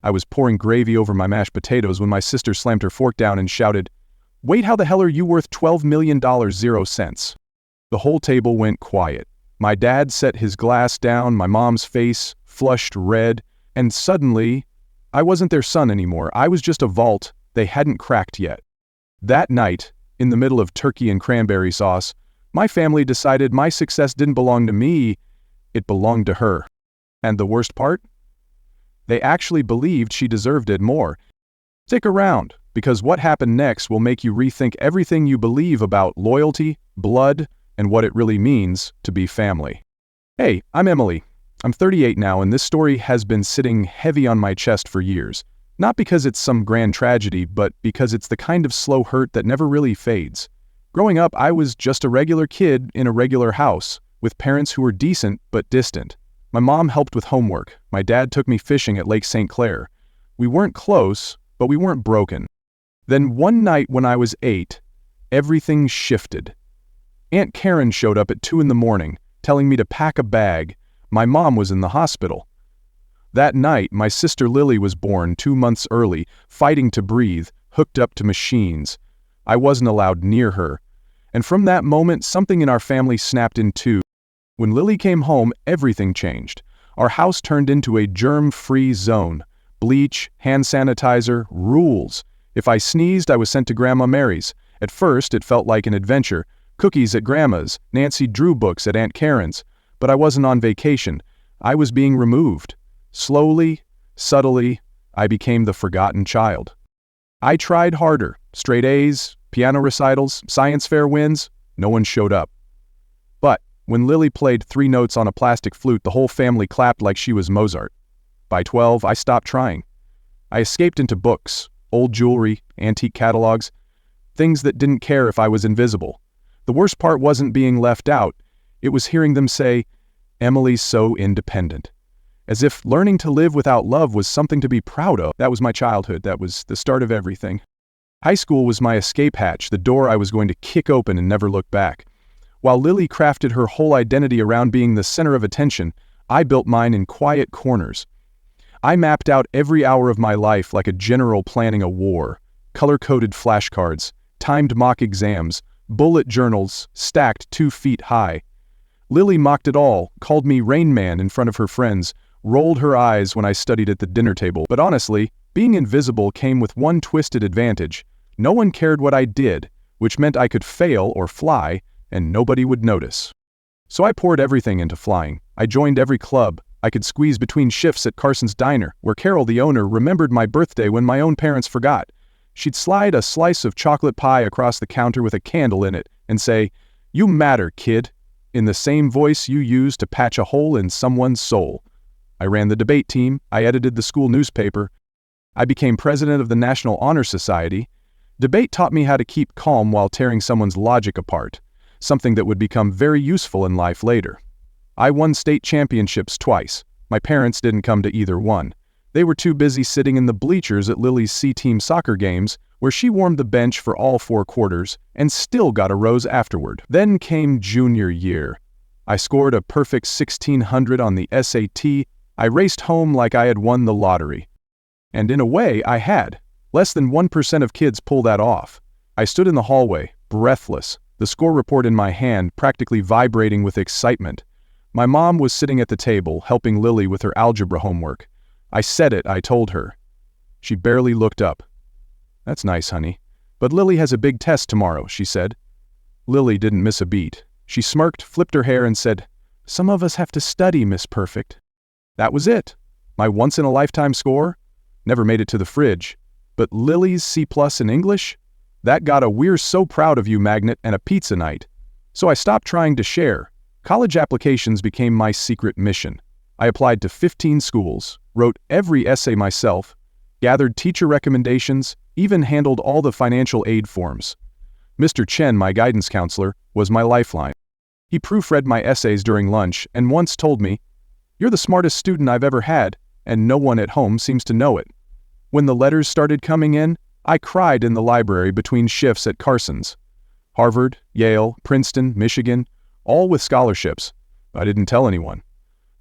I was pouring gravy over my mashed potatoes when my sister slammed her fork down and shouted, "Wait, how the hell are you worth $12 million 0 cents?" The whole table went quiet. My dad set his glass down, my mom's face flushed red, and suddenly, I wasn't their son anymore. I was just a vault they hadn't cracked yet. That night, in the middle of turkey and cranberry sauce, my family decided my success didn't belong to me, it belonged to her. And the worst part? They actually believed she deserved it more. Stick around, because what happened next will make you rethink everything you believe about loyalty, blood, and what it really means to be family. Hey, I'm Emily. I'm 38 now, and this story has been sitting heavy on my chest for years. Not because it's some grand tragedy, but because it's the kind of slow hurt that never really fades. Growing up, I was just a regular kid in a regular house, with parents who were decent but distant. My mom helped with homework. My dad took me fishing at Lake St. Clair. We weren't close, but we weren't broken. Then one night when I was 8, everything shifted. Aunt Karen showed up at 2 in the morning, telling me to pack a bag. My mom was in the hospital. That night, my sister Lily was born 2 months early, fighting to breathe, hooked up to machines. I wasn't allowed near her. And from that moment, something in our family snapped in two. When Lily came home, everything changed. Our house turned into a germ-free zone. Bleach, hand sanitizer, rules. If I sneezed, I was sent to Grandma Mary's. At first, it felt like an adventure. Cookies at Grandma's, Nancy Drew books at Aunt Karen's. But I wasn't on vacation. I was being removed. Slowly, subtly, I became the forgotten child. I tried harder. Straight A's, piano recitals, science fair wins. No one showed up. But when Lily played 3 notes on a plastic flute, the whole family clapped like she was Mozart. By 12, I stopped trying. I escaped into books, old jewelry, antique catalogs, things that didn't care if I was invisible. The worst part wasn't being left out. It was hearing them say, "Emily's so independent." As if learning to live without love was something to be proud of. That was my childhood. That was the start of everything. High school was my escape hatch, the door I was going to kick open and never look back. While Lily crafted her whole identity around being the center of attention, I built mine in quiet corners. I mapped out every hour of my life like a general planning a war. Color-coded flashcards, timed mock exams, bullet journals stacked 2 feet high. Lily mocked it all, called me Rain Man in front of her friends, rolled her eyes when I studied at the dinner table. But honestly, being invisible came with one twisted advantage. No one cared what I did, which meant I could fail or fly, and nobody would notice. So I poured everything into flying. I joined every club. I could squeeze between shifts at Carson's Diner, where Carol, the owner, remembered my birthday when my own parents forgot. She'd slide a slice of chocolate pie across the counter with a candle in it and say, "You matter, kid," in the same voice you use to patch a hole in someone's soul. I ran the debate team. I edited the school newspaper. I became president of the National Honor Society. Debate taught me how to keep calm while tearing someone's logic apart, something that would become very useful in life later. I won state championships twice. My parents didn't come to either one. They were too busy sitting in the bleachers at Lily's C-team soccer games, where she warmed the bench for all 4 quarters and still got a rose afterward. Then came junior year. I scored a perfect 1600 on the SAT. I raced home like I had won the lottery. And in a way, I had. Less than 1% of kids pull that off. I stood in the hallway, breathless, the score report in my hand, practically vibrating with excitement. My mom was sitting at the table, helping Lily with her algebra homework. I said it, I told her. She barely looked up. "That's nice, honey. But Lily has a big test tomorrow," she said. Lily didn't miss a beat. She smirked, flipped her hair, and said, "Some of us have to study, Miss Perfect." That was it. My once-in-a-lifetime score? Never made it to the fridge. But Lily's C+ in English? That got a "we're so proud of you" magnet and a pizza night. So I stopped trying to share. College applications became my secret mission. I applied to 15 schools, wrote every essay myself, gathered teacher recommendations, even handled all the financial aid forms. Mr. Chen, my guidance counselor, was my lifeline. He proofread my essays during lunch and once told me, "You're the smartest student I've ever had, and no one at home seems to know it." When the letters started coming in, I cried in the library between shifts at Carson's. Harvard, Yale, Princeton, Michigan, all with scholarships. I didn't tell anyone.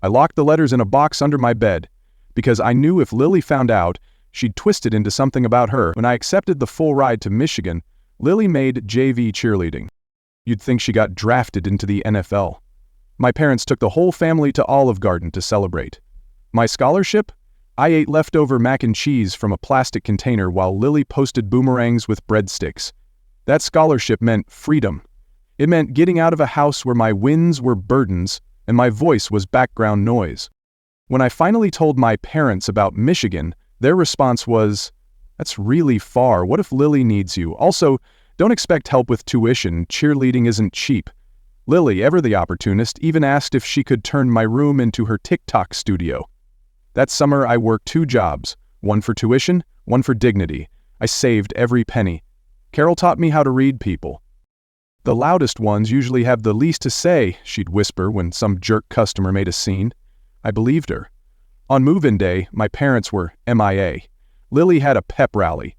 I locked the letters in a box under my bed. because I knew if Lily found out, she'd twist it into something about her. When I accepted the full ride to Michigan, Lily made JV cheerleading. You'd think she got drafted into the NFL. My parents took the whole family to Olive Garden to celebrate. My scholarship? I ate leftover mac and cheese from a plastic container while Lily posted boomerangs with breadsticks. That scholarship meant freedom. It meant getting out of a house where my wins were burdens and my voice was background noise. When I finally told my parents about Michigan, their response was, "That's really far. What if Lily needs you? Also, don't expect help with tuition. Cheerleading isn't cheap." Lily, ever the opportunist, even asked if she could turn my room into her TikTok studio. That summer, I worked 2 jobs, one for tuition, one for dignity. I saved every penny. Carol taught me how to read people. "The loudest ones usually have the least to say," she'd whisper when some jerk customer made a scene. I believed her. On move-in day, my parents were MIA. Lily had a pep rally.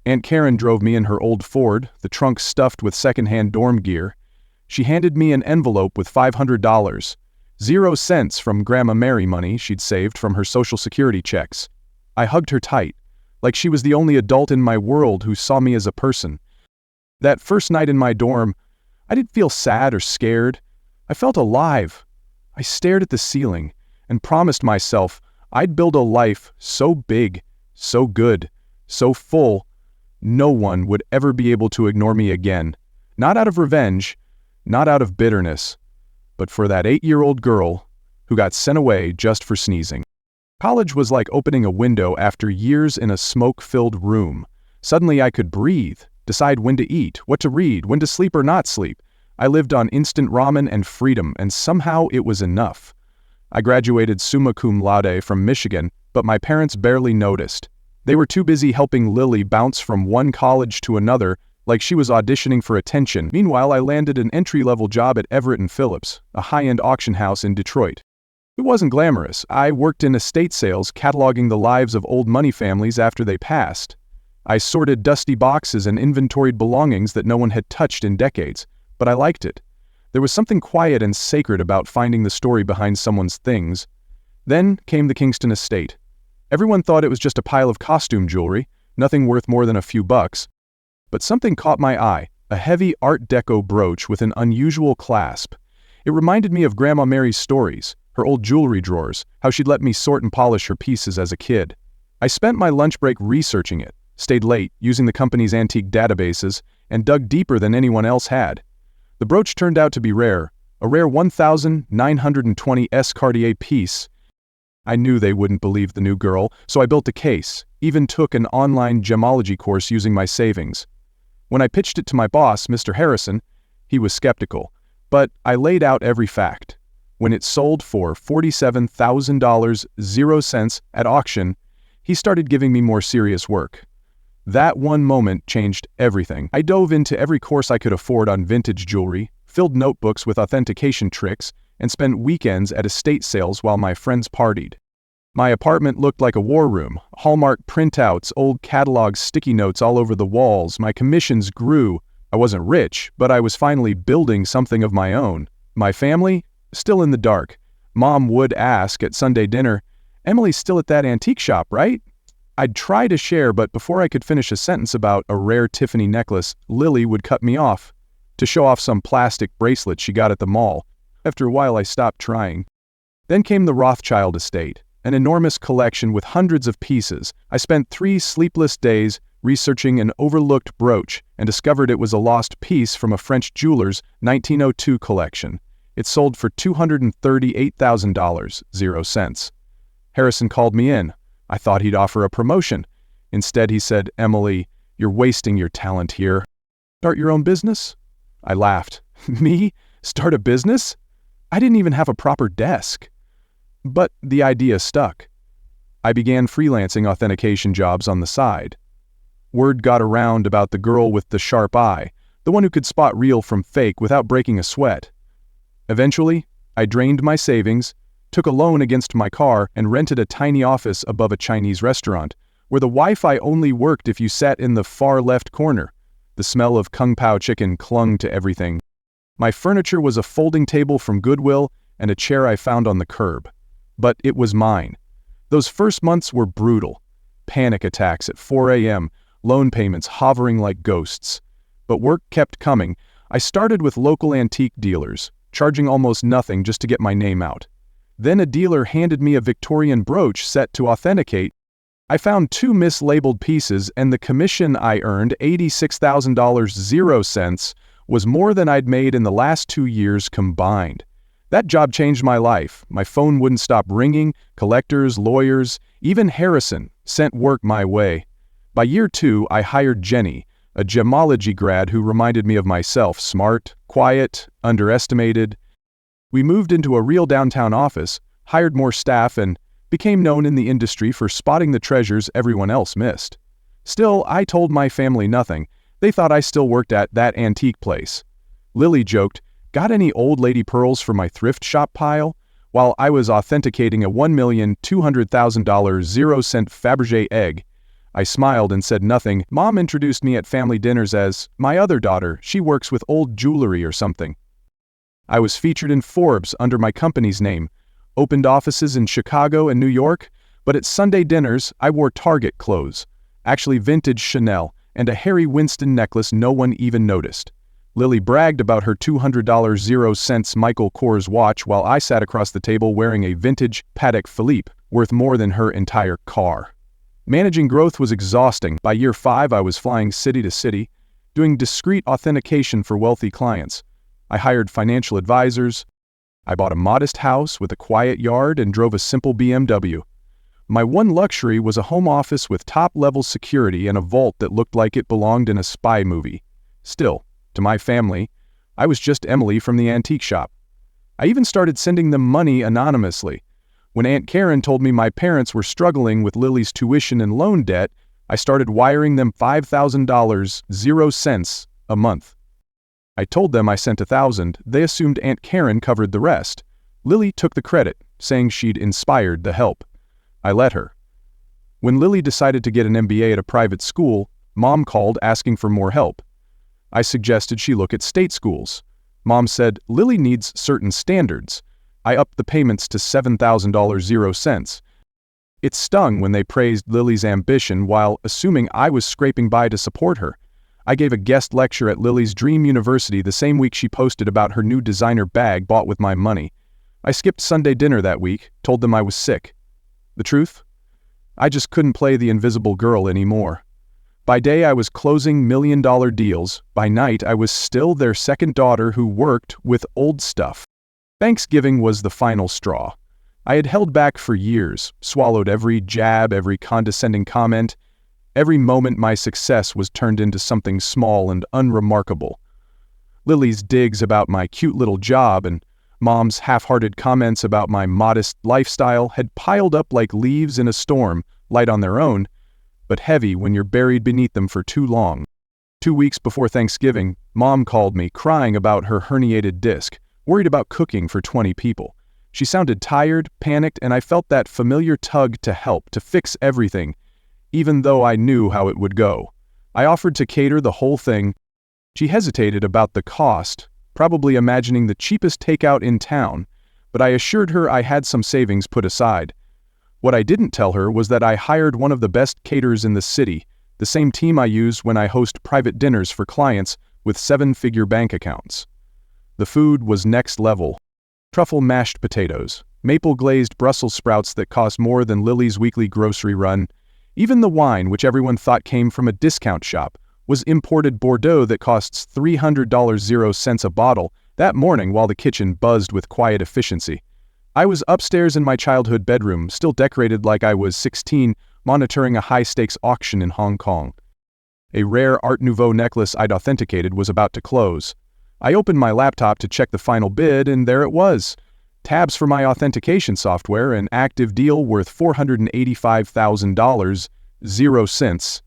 Aunt Karen drove me in her old Ford, the trunk stuffed with secondhand dorm gear. She handed me an envelope with $500, 0 cents from Grandma Mary money she'd saved from her Social Security checks. I hugged her tight, like she was the only adult in my world who saw me as a person. That first night in my dorm, I didn't feel sad or scared. I felt alive. I stared at the ceiling and promised myself I'd build a life so big, so good, so full, no one would ever be able to ignore me again. Not out of revenge, not out of bitterness, but for that 8-year-old girl who got sent away just for sneezing. College was like opening a window after years in a smoke-filled room. Suddenly I could breathe, decide when to eat, what to read, when to sleep or not sleep. I lived on instant ramen and freedom, and somehow it was enough. I graduated summa cum laude from Michigan, but my parents barely noticed. They were too busy helping Lily bounce from one college to another like she was auditioning for attention. Meanwhile, I landed an entry-level job at Everett & Phillips, a high-end auction house in Detroit. It wasn't glamorous. I worked in estate sales, cataloging the lives of old money families after they passed. I sorted dusty boxes and inventoried belongings that no one had touched in decades, but I liked it. There was something quiet and sacred about finding the story behind someone's things. Then came the Kingston estate. Everyone thought it was just a pile of costume jewelry, nothing worth more than a few bucks. But something caught my eye, a heavy Art Deco brooch with an unusual clasp. It reminded me of Grandma Mary's stories, her old jewelry drawers, how she'd let me sort and polish her pieces as a kid. I spent my lunch break researching it, stayed late, using the company's antique databases, and dug deeper than anyone else had. The brooch turned out to be rare, a rare 1,920 S Cartier piece. I knew they wouldn't believe the new girl, so I built a case, even took an online gemology course using my savings. When I pitched it to my boss, Mr. Harrison, he was skeptical, but I laid out every fact. When it sold for $47,000, 0 cents at auction, he started giving me more serious work. That one moment changed everything. I dove into every course I could afford on vintage jewelry, filled notebooks with authentication tricks, and spent weekends at estate sales while my friends partied. My apartment looked like a war room, Hallmark printouts, old catalogs, sticky notes all over the walls. My commissions grew. I wasn't rich, but I was finally building something of my own. My family? Still in the dark. Mom would ask at Sunday dinner, "Emily's still at that antique shop, right?" I'd try to share, but before I could finish a sentence about a rare Tiffany necklace, Lily would cut me off to show off some plastic bracelet she got at the mall. After a while, I stopped trying. Then came the Rothschild estate, an enormous collection with hundreds of pieces. I spent 3 sleepless days researching an overlooked brooch and discovered it was a lost piece from a French jeweler's 1902 collection. It sold for $238,000, 0 cents. Harrison called me in. I thought he'd offer a promotion. Instead, he said, "Emily, you're wasting your talent here. Start your own business?" I laughed. Me? Start a business? I didn't even have a proper desk. But the idea stuck. I began freelancing authentication jobs on the side. Word got around about the girl with the sharp eye, the one who could spot real from fake without breaking a sweat. Eventually, I drained my savings, took a loan against my car, and rented a tiny office above a Chinese restaurant, where the Wi-Fi only worked if you sat in the far left corner. The smell of Kung Pao chicken clung to everything. My furniture was a folding table from Goodwill and a chair I found on the curb. But it was mine. Those first months were brutal. Panic attacks at 4 a.m., loan payments hovering like ghosts. But work kept coming. I started with local antique dealers, charging almost nothing just to get my name out. Then a dealer handed me a Victorian brooch set to authenticate. I found 2 mislabeled pieces, and the commission I earned, $86,000 was more than I'd made in the last 2 years combined. That job changed my life. My phone wouldn't stop ringing. Collectors, lawyers, even Harrison sent work my way. By year 2, I hired Jenny, a gemology grad who reminded me of myself, smart, quiet, underestimated. We moved into a real downtown office, hired more staff, and became known in the industry for spotting the treasures everyone else missed. Still, I told my family nothing. They thought I still worked at that antique place. Lily joked, "Got any old lady pearls for my thrift shop pile?" while I was authenticating a $1,200,000 0-cent Fabergé egg. I smiled and said nothing. Mom introduced me at family dinners as my other daughter. She works with old jewelry or something. I was featured in Forbes under my company's name, opened offices in Chicago and New York, but at Sunday dinners I wore Target clothes, actually vintage Chanel, and a Harry Winston necklace no one even noticed. Lily bragged about her $200 0-cent Michael Kors watch while I sat across the table wearing a vintage Patek Philippe, worth more than her entire car. Managing growth was exhausting. By year 5, I was flying city to city, doing discreet authentication for wealthy clients. I hired financial advisors. I bought a modest house with a quiet yard and drove a simple BMW. My one luxury was a home office with top-level security and a vault that looked like it belonged in a spy movie. Still, to my family, I was just Emily from the antique shop. I even started sending them money anonymously. When Aunt Karen told me my parents were struggling with Lily's tuition and loan debt, I started wiring them $5,000 0 cents a month. I told them I sent $1,000. They assumed Aunt Karen covered the rest. Lily took the credit, saying she'd inspired the help. I let her. When Lily decided to get an MBA at a private school, Mom called asking for more help. I suggested she look at state schools. Mom said, "Lily needs certain standards." I upped the payments to $7,000 0 cents. It stung when they praised Lily's ambition while assuming I was scraping by to support her. I gave a guest lecture at Lily's Dream University the same week she posted about her new designer bag bought with my money. I skipped Sunday dinner that week, told them I was sick. The truth? I just couldn't play the invisible girl anymore. By day I was closing million-dollar deals. By night I was still their second daughter who worked with old stuff. Thanksgiving was the final straw. I had held back for years, swallowed every jab, every condescending comment. Every moment my success was turned into something small and unremarkable. Lily's digs about my cute little job and Mom's half-hearted comments about my modest lifestyle had piled up like leaves in a storm, light on their own, but heavy when you're buried beneath them for too long. 2 weeks before Thanksgiving, Mom called me, crying about her herniated disc, worried about cooking for 20 people. She sounded tired, panicked, and I felt that familiar tug to help, to fix everything, even though I knew how it would go. I offered to cater the whole thing. She hesitated about the cost, probably imagining the cheapest takeout in town, but I assured her I had some savings put aside. What I didn't tell her was that I hired one of the best caterers in the city, the same team I use when I host private dinners for clients with 7-figure bank accounts. The food was next level. Truffle mashed potatoes, maple glazed Brussels sprouts that cost more than Lily's weekly grocery run. Even the wine, which everyone thought came from a discount shop, was imported Bordeaux that costs $300 0 cents a bottle that morning while the kitchen buzzed with quiet efficiency. I was upstairs in my childhood bedroom, still decorated like I was 16, monitoring a high-stakes auction in Hong Kong. A rare Art Nouveau necklace I'd authenticated was about to close. I opened my laptop to check the final bid, and there it was. Tabs for my authentication software, an active deal worth $485,000 0 cents.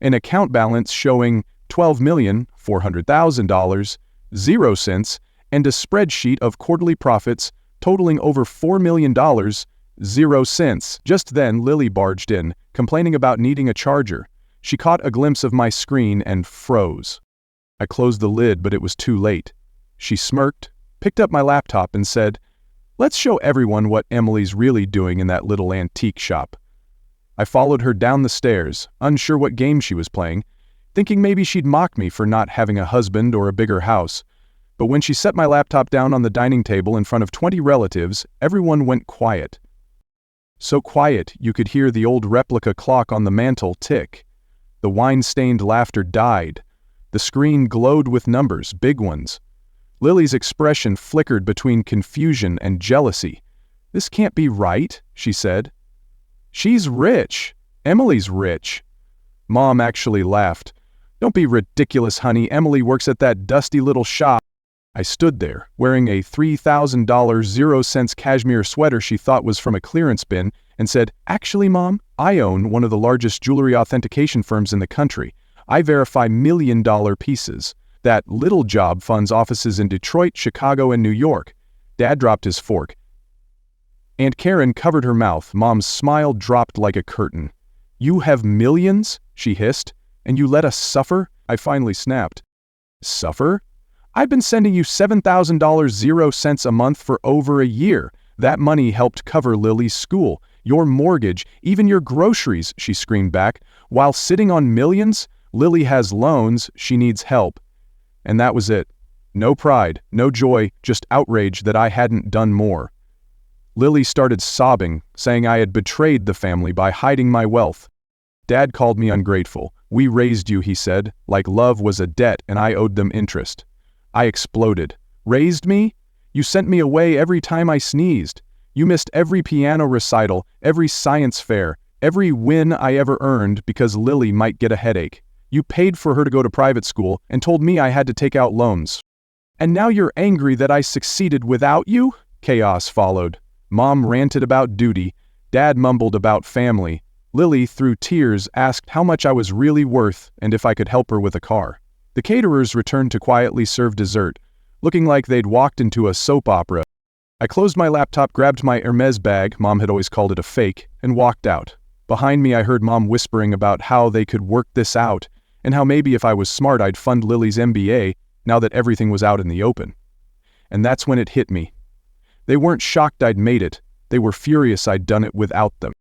An account balance showing $12,400,000 0 cents, and a spreadsheet of quarterly profits totaling over $4 million 0 cents. Just then Lily barged in, complaining about needing a charger. She caught a glimpse of my screen and froze. I closed the lid, but it was too late. She smirked, picked up my laptop and said, Let's show everyone what Emily's really doing in that little antique shop. I followed her down the stairs, unsure what game she was playing, thinking maybe she'd mock me for not having a husband or a bigger house. But when she set my laptop down on the dining table in front of 20 relatives, everyone went quiet. So quiet you could hear the old replica clock on the mantel tick. The wine-stained laughter died. The screen glowed with numbers, big ones. Lily's expression flickered between confusion and jealousy. "This can't be right," she said. "She's rich. Emily's rich." Mom actually laughed. "Don't be ridiculous, honey. Emily works at that dusty little shop." I stood there, wearing a $3,000 0-cents cashmere sweater she thought was from a clearance bin, and said, "Actually, Mom, I own one of the largest jewelry authentication firms in the country. I verify million-dollar pieces. That little job funds offices in Detroit, Chicago, and New York." Dad dropped his fork. Aunt Karen covered her mouth. Mom's smile dropped like a curtain. "You have millions?" she hissed. "And you let us suffer?" I finally snapped. "Suffer? I've been sending you $7,000 0 cents a month for over a year. That money helped cover Lily's school, your mortgage, even your groceries," she screamed back. "While sitting on millions, Lily has loans, she needs help." And that was it. No pride, no joy, just outrage that I hadn't done more. Lily started sobbing, saying I had betrayed the family by hiding my wealth. Dad called me ungrateful. "We raised you," he said, "like love was a debt and I owed them interest." I exploded. "Raised me? You sent me away every time I sneezed. You missed every piano recital, every science fair, every win I ever earned because Lily might get a headache. You paid for her to go to private school and told me I had to take out loans. And now you're angry that I succeeded without you?" Chaos followed. Mom ranted about duty. Dad mumbled about family. Lily, through tears, asked how much I was really worth and if I could help her with a car. The caterers returned to quietly serve dessert, looking like they'd walked into a soap opera. I closed my laptop, grabbed my Hermes bag, Mom had always called it a fake, and walked out. Behind me I heard Mom whispering about how they could work this out, and how maybe if I was smart I'd fund Lily's MBA now that everything was out in the open. And that's when it hit me. They weren't shocked I'd made it, they were furious I'd done it without them.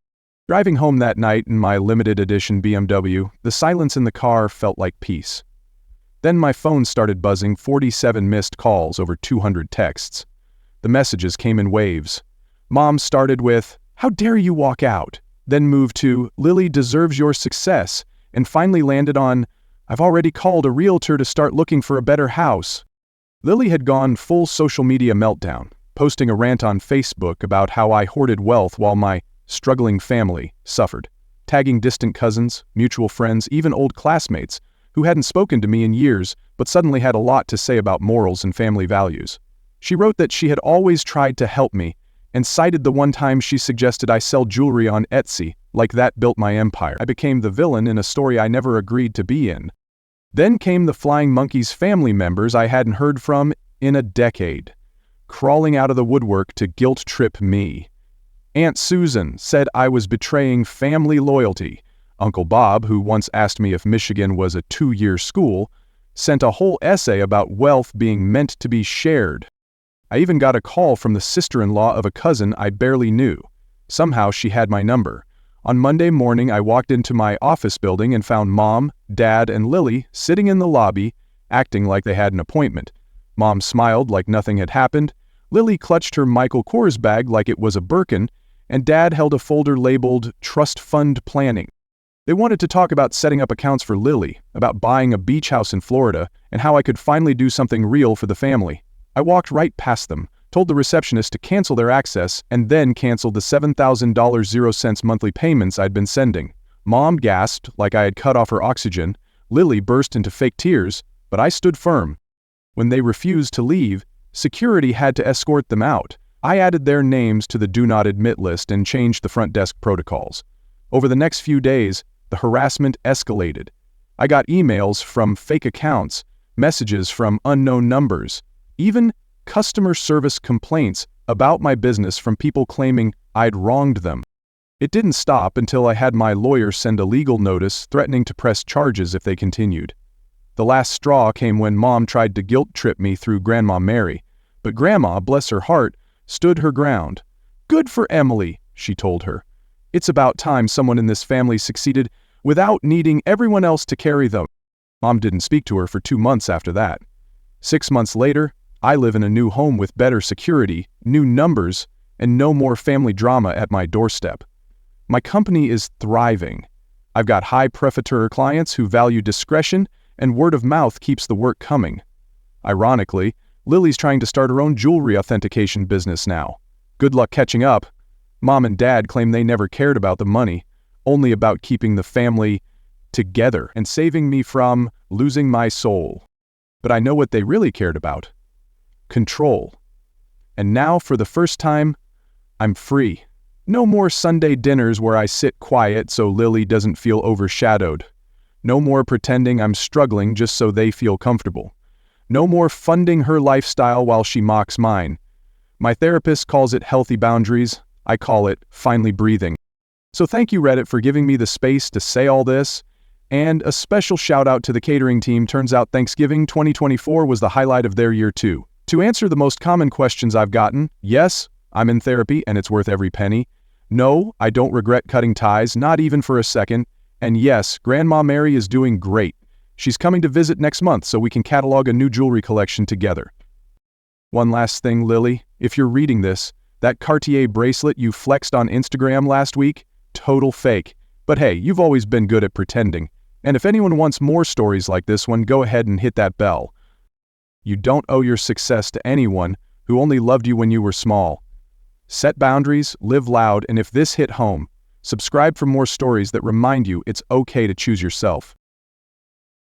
Driving home that night in my limited edition BMW, the silence in the car felt like peace. Then my phone started buzzing, 47 missed calls, over 200 texts. The messages came in waves. Mom started with, "How dare you walk out?" Then moved to, "Lily deserves your success," and finally landed on, "I've already called a realtor to start looking for a better house." Lily had gone full social media meltdown, posting a rant on Facebook about how I hoarded wealth while my struggling family suffered, tagging distant cousins, mutual friends, even old classmates who hadn't spoken to me in years but suddenly had a lot to say about morals and family values. She wrote that she had always tried to help me and cited the one time she suggested I sell jewelry on Etsy, like that built my empire. I became the villain in a story I never agreed to be in. Then came the Flying Monkeys family members I hadn't heard from in a decade, crawling out of the woodwork to guilt trip me. Aunt Susan said I was betraying family loyalty. Uncle Bob, who once asked me if Michigan was a 2-year school, sent a whole essay about wealth being meant to be shared. I even got a call from the sister-in-law of a cousin I barely knew. Somehow she had my number. On Monday morning I walked into my office building and found Mom, Dad, and Lily sitting in the lobby, acting like they had an appointment. Mom smiled like nothing had happened. Lily clutched her Michael Kors bag like it was a Birkin, and Dad held a folder labeled Trust Fund Planning. They wanted to talk about setting up accounts for Lily, about buying a beach house in Florida, and how I could finally do something real for the family. I walked right past them, told the receptionist to cancel their access, and then canceled the $7,000 0 cents monthly payments I'd been sending. Mom gasped like I had cut off her oxygen. Lily burst into fake tears, but I stood firm. When they refused to leave, security had to escort them out. I added their names to the Do Not Admit list and changed the front desk protocols. Over the next few days, the harassment escalated. I got emails from fake accounts, messages from unknown numbers, even customer service complaints about my business from people claiming I'd wronged them. It didn't stop until I had my lawyer send a legal notice threatening to press charges if they continued. The last straw came when Mom tried to guilt trip me through Grandma Mary, but Grandma, bless her heart, stood her ground. "Good for Emily," she told her. "It's about time someone in this family succeeded without needing everyone else to carry them." Mom didn't speak to her for 2 months after that. 6 months later, I live in a new home with better security, new numbers, and no more family drama at my doorstep. My company is thriving. I've got high preferred clients who value discretion, and word of mouth keeps the work coming. Ironically, Lily's trying to start her own jewelry authentication business now. Good luck catching up. Mom and Dad claim they never cared about the money, only about keeping the family together and saving me from losing my soul. But I know what they really cared about. Control. And now, for the first time, I'm free. No more Sunday dinners where I sit quiet so Lily doesn't feel overshadowed. No more pretending I'm struggling just so they feel comfortable. No more funding her lifestyle while she mocks mine. My therapist calls it healthy boundaries. I call it finally breathing. So thank you, Reddit, for giving me the space to say all this. And a special shout out to the catering team. Turns out Thanksgiving 2024 was the highlight of their year too. To answer the most common questions I've gotten, yes, I'm in therapy and it's worth every penny. No, I don't regret cutting ties, not even for a second. And yes, Grandma Mary is doing great. She's coming to visit next month so we can catalog a new jewelry collection together. One last thing, Lily, if you're reading this, that Cartier bracelet you flexed on Instagram last week, total fake. But hey, you've always been good at pretending. And if anyone wants more stories like this one, go ahead and hit that bell. You don't owe your success to anyone who only loved you when you were small. Set boundaries, live loud, and if this hit home, subscribe for more stories that remind you it's okay to choose yourself.